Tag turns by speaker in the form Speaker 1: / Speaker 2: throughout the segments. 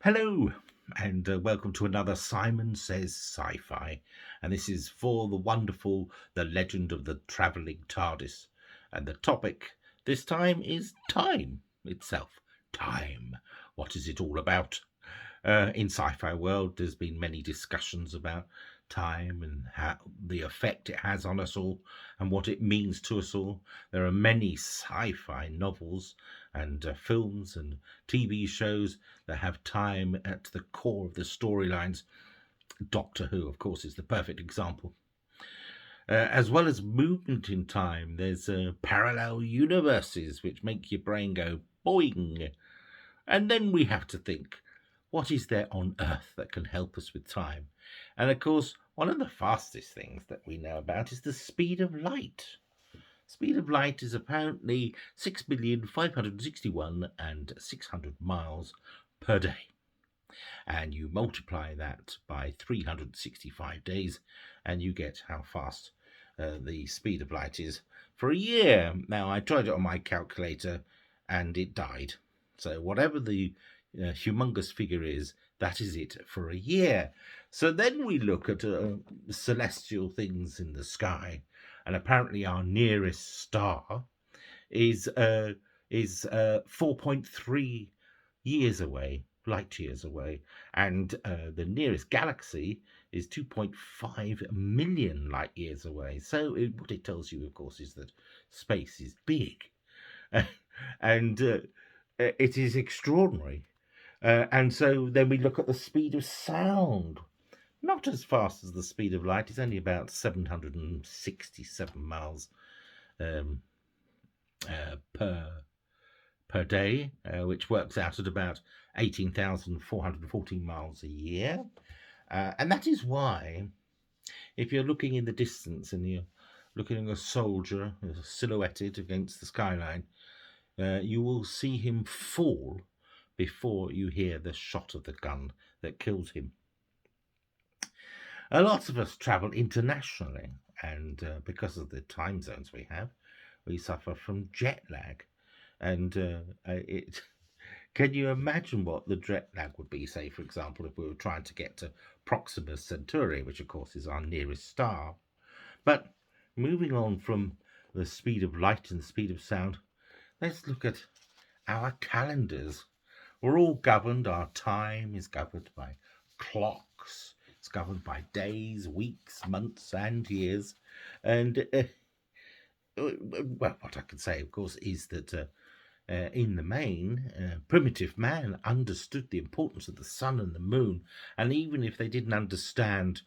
Speaker 1: Hello, and welcome to another Simon Says Sci-Fi. And this is for the wonderful The Legend of the Traveling TARDIS. And the topic this time is time itself. Time. What is it all about? In sci-fi world, there's been many discussions about time and how the effect it has on us all and what it means to us all. There are many sci-fi novels and films and TV shows that have time at the core of the storylines. Doctor Who, of course, is the perfect example. As well as movement in time, there's parallel universes which make your brain go boing. And then we have to think, what is there on Earth that can help us with time? And of course, one of the fastest things that we know about is the speed of light. Speed of light is apparently 6,561,600 miles per day. And you multiply that by 365 days, and you get how fast the speed of light is for a year. Now, I tried it on my calculator, and it died. So whatever the humongous figure is, that is it for a year. So then we look at celestial things in the sky, and apparently our nearest star is 4.3 years away, light years away, and the nearest galaxy is 2.5 million light years away. So what it tells you, of course, is that space is big, and it is extraordinary. And so then we look at the speed of sound. Not as fast as the speed of light. It's only about 767 miles per day, which works out at about 18,414 miles a year. And that is why, if you're looking in the distance and you're looking at a soldier silhouetted against the skyline, you will see him fall before you hear the shot of the gun that kills him. A lot of us travel internationally, and because of the time zones we have, we suffer from jet lag. And can you imagine what the jet lag would be, say, for example, if we were trying to get to Proxima Centauri, which of course is our nearest star? But moving on from the speed of light and the speed of sound, let's look at our calendars. We're all governed, our time is governed by clocks. It's governed by days, weeks, months, and years. And, well, what I can say, of course, is that in the main, primitive man understood the importance of the sun and the moon. And even if they didn't understand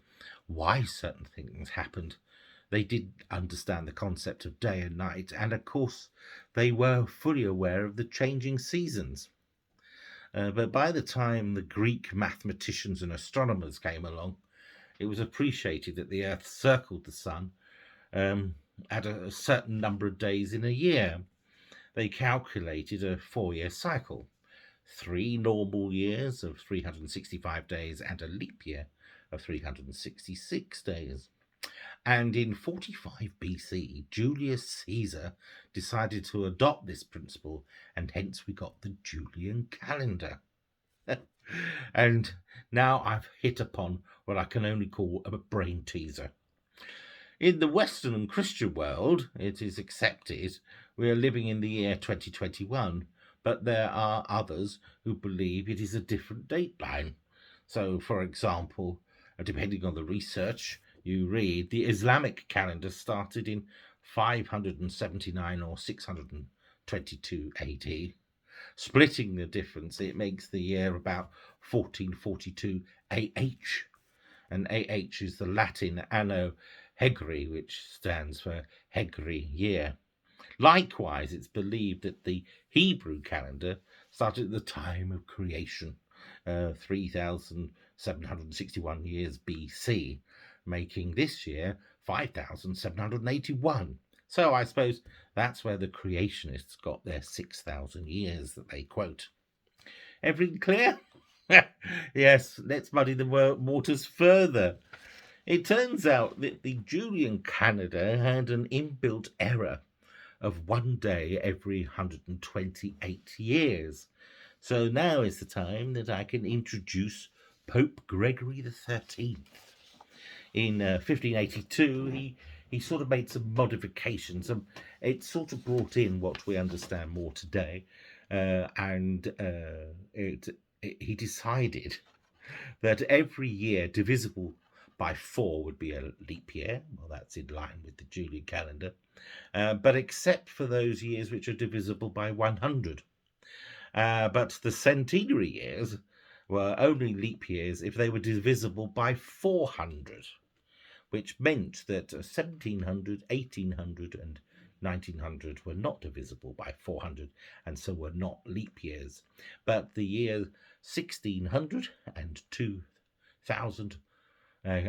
Speaker 1: why certain things happened, they did understand the concept of day and night. And, of course, they were fully aware of the changing seasons. But by the time the Greek mathematicians and astronomers came along, it was appreciated that the Earth circled the sun at a certain number of days in a year. They calculated a 4-year cycle, 3 normal years of 365 days and a leap year of 366 days. And in 45 BC, Julius Caesar decided to adopt this principle, and hence we got the Julian calendar. And now I've hit upon what I can only call a brain teaser. In the Western and Christian world, it is accepted we are living in the year 2021, but there are others who believe it is a different date line. So, for example, depending on the research you read, the Islamic calendar started in 579 or 622 AD. Splitting the difference, it makes the year about 1442 AH. And AH is the Latin Anno Hegri, which stands for Hegri year. Likewise, it's believed that the Hebrew calendar started at the time of creation, 3,761 years BC, making this year 5,781. So I suppose that's where the creationists got their 6,000 years that they quote. Everything clear? Yes, let's muddy the waters further. It turns out that the Julian calendar had an inbuilt error of 1 day every 128 years. So now is the time that I can introduce Pope Gregory XIII. In 1582, he sort of made some modifications. It sort of brought in what we understand more today, and he decided that every year divisible by 4 would be a leap year. Well, that's in line with the Julian calendar, but except for those years which are divisible by 100. But the centenary years were only leap years if they were divisible by 400, which meant that 1700, 1800, and 1900 were not divisible by 400, and so were not leap years. But the year 1600 and 2000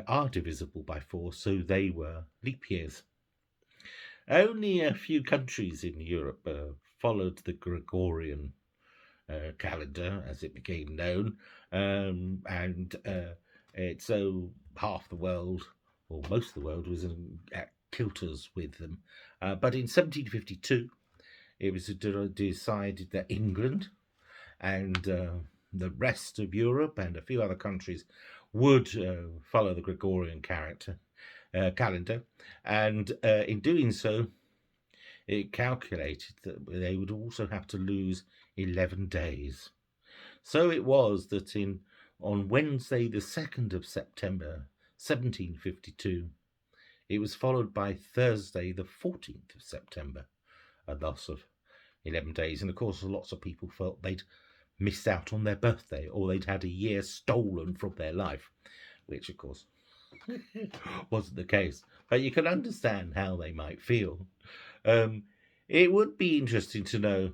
Speaker 1: are divisible by 4, so they were leap years. Only a few countries in Europe followed the Gregorian calendar, as it became known, and so half the world, or most of the world, was at kilters with them. But in 1752, it was decided that England and the rest of Europe and a few other countries would follow the Gregorian calendar, and in doing so, it calculated that they would also have to lose 11 days. So it was that on Wednesday, the 2nd of September, 1752, it was followed by Thursday, the 14th of September, a loss of 11 days. And of course, lots of people felt they'd missed out on their birthday, or they'd had a year stolen from their life, which, of course, wasn't the case. But you can understand how they might feel. It would be interesting to know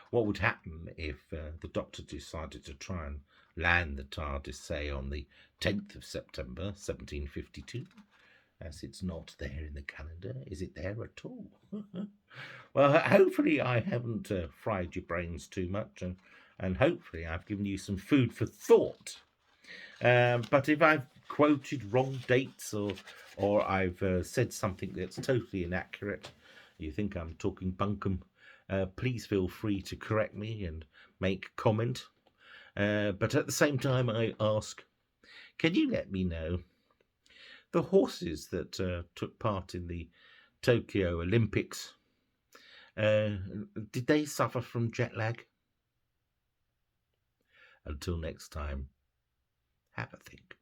Speaker 1: what would happen if the Doctor decided to try and land the TARDIS, say, on the 10th of September, 1752, as it's not there in the calendar. Is it there at all? Well, hopefully I haven't fried your brains too much, and hopefully I've given you some food for thought. But if I've quoted wrong dates or I've said something that's totally inaccurate, you think I'm talking bunkum, please feel free to correct me and make comment. But at the same time, I ask, can you let me know the horses that took part in the Tokyo Olympics, did they suffer from jet lag? Until next time, have a think.